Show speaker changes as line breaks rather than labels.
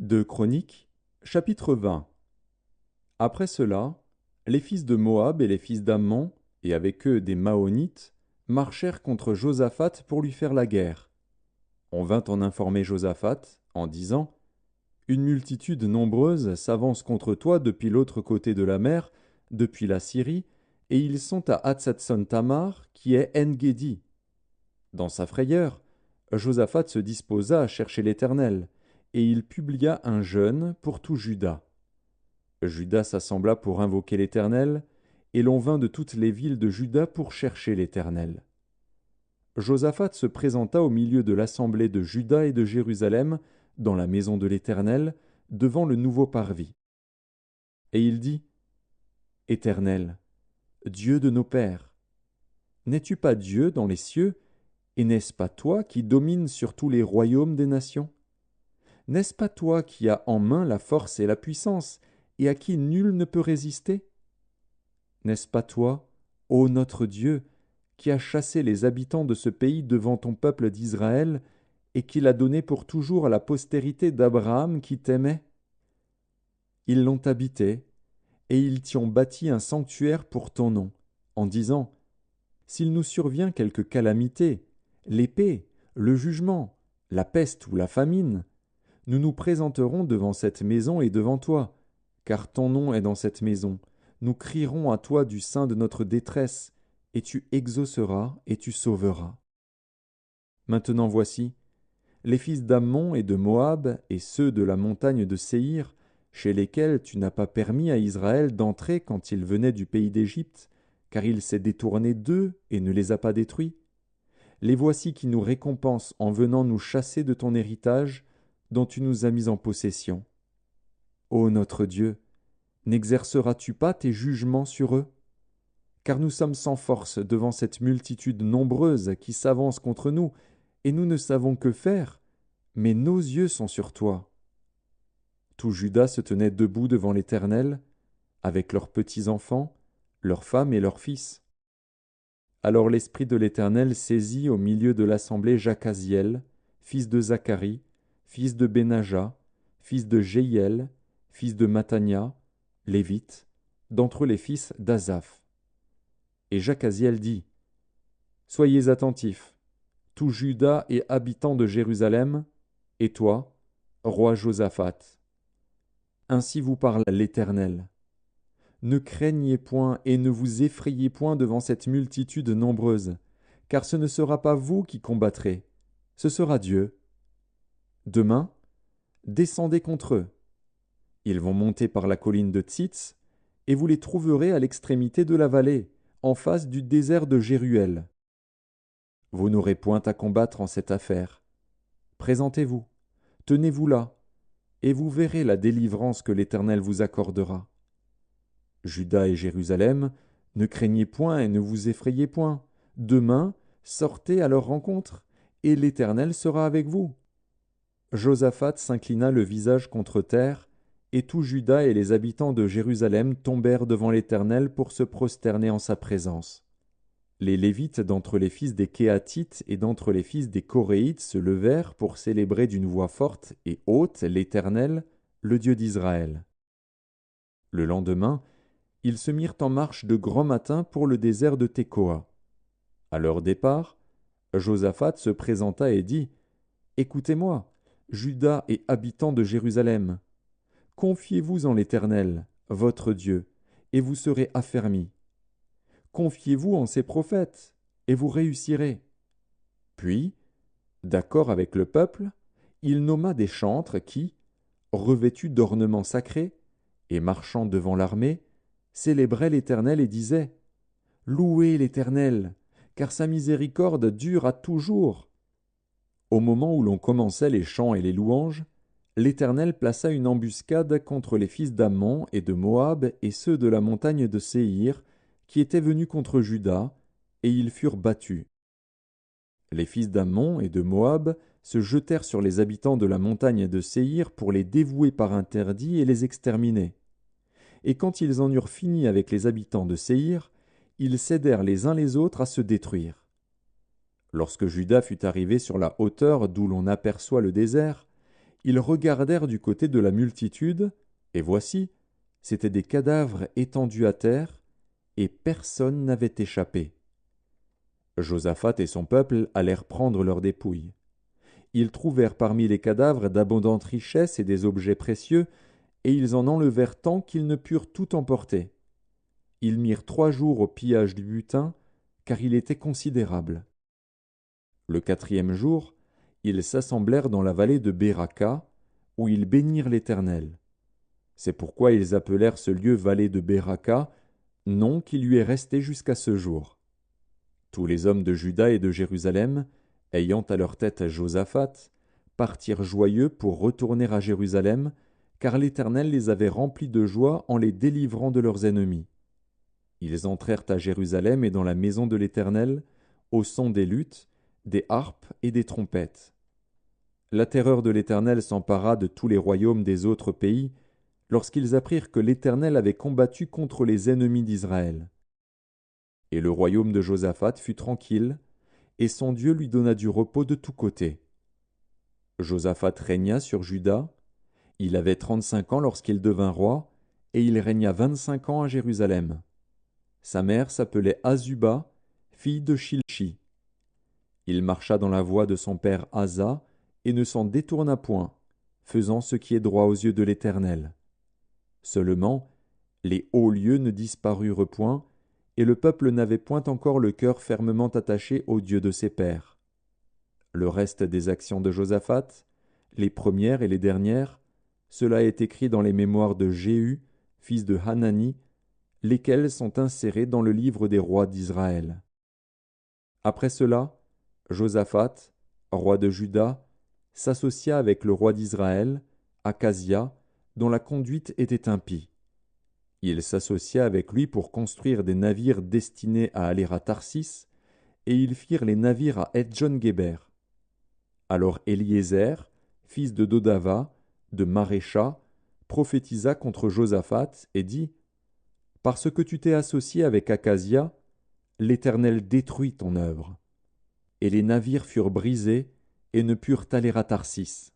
Deux Chroniques, chapitre 20. Après cela, les fils de Moab et les fils d'Ammon, et avec eux des Maonites, marchèrent contre Josaphat pour lui faire la guerre. On vint en informer Josaphat, en disant: Une multitude nombreuse s'avance contre toi depuis l'autre côté de la mer, depuis la Syrie, et ils sont à Hatzatson-Tamar, qui est En-Gedi. Dans sa frayeur, Josaphat se disposa à chercher l'Éternel, et il publia un jeûne pour tout Juda. Juda s'assembla pour invoquer l'Éternel, et l'on vint de toutes les villes de Juda pour chercher l'Éternel. Josaphat se présenta au milieu de l'assemblée de Juda et de Jérusalem, dans la maison de l'Éternel, devant le nouveau parvis. Et il dit: Éternel, Dieu de nos pères, n'es-tu pas Dieu dans les cieux, et n'est-ce pas toi qui domines sur tous les royaumes des nations? N'est-ce pas toi qui as en main la force et la puissance, et à qui nul ne peut résister? N'est-ce pas toi, ô notre Dieu, qui as chassé les habitants de ce pays devant ton peuple d'Israël, et qui l'as donné pour toujours à la postérité d'Abraham qui t'aimait? Ils l'ont habité, et ils t'y ont bâti un sanctuaire pour ton nom, en disant: S'il nous survient quelque calamité, l'épée, le jugement, la peste ou la famine, nous nous présenterons devant cette maison et devant toi, car ton nom est dans cette maison. Nous crierons à toi du sein de notre détresse, et tu exauceras et tu sauveras. Maintenant voici, les fils d'Ammon et de Moab et ceux de la montagne de Séhir, chez lesquels tu n'as pas permis à Israël d'entrer quand il venait du pays d'Égypte, car il s'est détourné d'eux et ne les a pas détruits. Les voici qui nous récompensent en venant nous chasser de ton héritage, dont tu nous as mis en possession. Ô notre Dieu, n'exerceras-tu pas tes jugements sur eux? Car nous sommes sans force devant cette multitude nombreuse qui s'avance contre nous, et nous ne savons que faire, mais nos yeux sont sur toi. Tout Juda se tenait debout devant l'Éternel, avec leurs petits-enfants, leurs femmes et leurs fils. Alors l'Esprit de l'Éternel saisit au milieu de l'assemblée Jacaziel, fils de Zacharie, fils de Benaja, fils de Jéhiel, fils de Mattania, lévite, d'entre les fils d'Azaph. Et Jacaziel dit: Soyez attentifs, tout Juda et habitants de Jérusalem, et toi, roi Josaphat. Ainsi vous parle l'Éternel. Ne craignez point et ne vous effrayez point devant cette multitude nombreuse, car ce ne sera pas vous qui combattrez, ce sera Dieu. Demain, descendez contre eux. Ils vont monter par la colline de Tsitz, et vous les trouverez à l'extrémité de la vallée, en face du désert de Jéruel. Vous n'aurez point à combattre en cette affaire. Présentez-vous, tenez-vous là, et vous verrez la délivrance que l'Éternel vous accordera. Juda et Jérusalem, ne craignez point et ne vous effrayez point. Demain, sortez à leur rencontre, et l'Éternel sera avec vous. Josaphat s'inclina le visage contre terre, et tout Juda et les habitants de Jérusalem tombèrent devant l'Éternel pour se prosterner en sa présence. Les Lévites d'entre les fils des Kéatites et d'entre les fils des Coréites se levèrent pour célébrer d'une voix forte et haute l'Éternel, le Dieu d'Israël. Le lendemain, ils se mirent en marche de grand matin pour le désert de Tékoa. À leur départ, Josaphat se présenta et dit: Écoutez-moi, Juda et habitants de Jérusalem. Confiez-vous en l'Éternel, votre Dieu, et vous serez affermis. Confiez-vous en ses prophètes, et vous réussirez. Puis, d'accord avec le peuple, il nomma des chantres qui, revêtus d'ornements sacrés, et marchant devant l'armée, célébraient l'Éternel et disaient: Louez l'Éternel, car sa miséricorde dure à toujours. Au moment où l'on commençait les chants et les louanges, l'Éternel plaça une embuscade contre les fils d'Ammon et de Moab et ceux de la montagne de Séhir, qui étaient venus contre Juda, et ils furent battus. Les fils d'Ammon et de Moab se jetèrent sur les habitants de la montagne de Séhir pour les dévouer par interdit et les exterminer. Et quand ils en eurent fini avec les habitants de Séhir, ils s'aidèrent les uns les autres à se détruire. Lorsque Juda fut arrivé sur la hauteur d'où l'on aperçoit le désert, ils regardèrent du côté de la multitude, et voici, c'étaient des cadavres étendus à terre, et personne n'avait échappé. Josaphat et son peuple allèrent prendre leurs dépouilles. Ils trouvèrent parmi les cadavres d'abondantes richesses et des objets précieux, et ils en enlevèrent tant qu'ils ne purent tout emporter. Ils mirent 3 jours au pillage du butin, car il était considérable. Le 4e jour, ils s'assemblèrent dans la vallée de Béraka, où ils bénirent l'Éternel. C'est pourquoi ils appelèrent ce lieu vallée de Béraka, nom qui lui est resté jusqu'à ce jour. Tous les hommes de Juda et de Jérusalem, ayant à leur tête Josaphat, partirent joyeux pour retourner à Jérusalem, car l'Éternel les avait remplis de joie en les délivrant de leurs ennemis. Ils entrèrent à Jérusalem et dans la maison de l'Éternel, au son des luttes, des harpes et des trompettes. La terreur de l'Éternel s'empara de tous les royaumes des autres pays, lorsqu'ils apprirent que l'Éternel avait combattu contre les ennemis d'Israël. Et le royaume de Josaphat fut tranquille, et son Dieu lui donna du repos de tous côtés. Josaphat régna sur Juda. Il avait 35 ans lorsqu'il devint roi, et il régna 25 ans à Jérusalem. Sa mère s'appelait Azuba, fille de Shilchi. Il marcha dans la voie de son père Asa, et ne s'en détourna point, faisant ce qui est droit aux yeux de l'Éternel. Seulement, les hauts lieux ne disparurent point, et le peuple n'avait point encore le cœur fermement attaché au Dieu de ses pères. Le reste des actions de Josaphat, les premières et les dernières, cela est écrit dans les mémoires de Jéhu, fils de Hanani, lesquels sont insérés dans le livre des rois d'Israël. Après cela, Josaphat, roi de Juda, s'associa avec le roi d'Israël, Akazia, dont la conduite était impie. Il s'associa avec lui pour construire des navires destinés à aller à Tarsis, et ils firent les navires à Etjon-Géber. Alors Éliézer, fils de Dodava, de Marécha, prophétisa contre Josaphat et dit : « Parce que tu t'es associé avec Akazia, l'Éternel détruit ton œuvre. » Et les navires furent brisés et ne purent aller à Tarsis.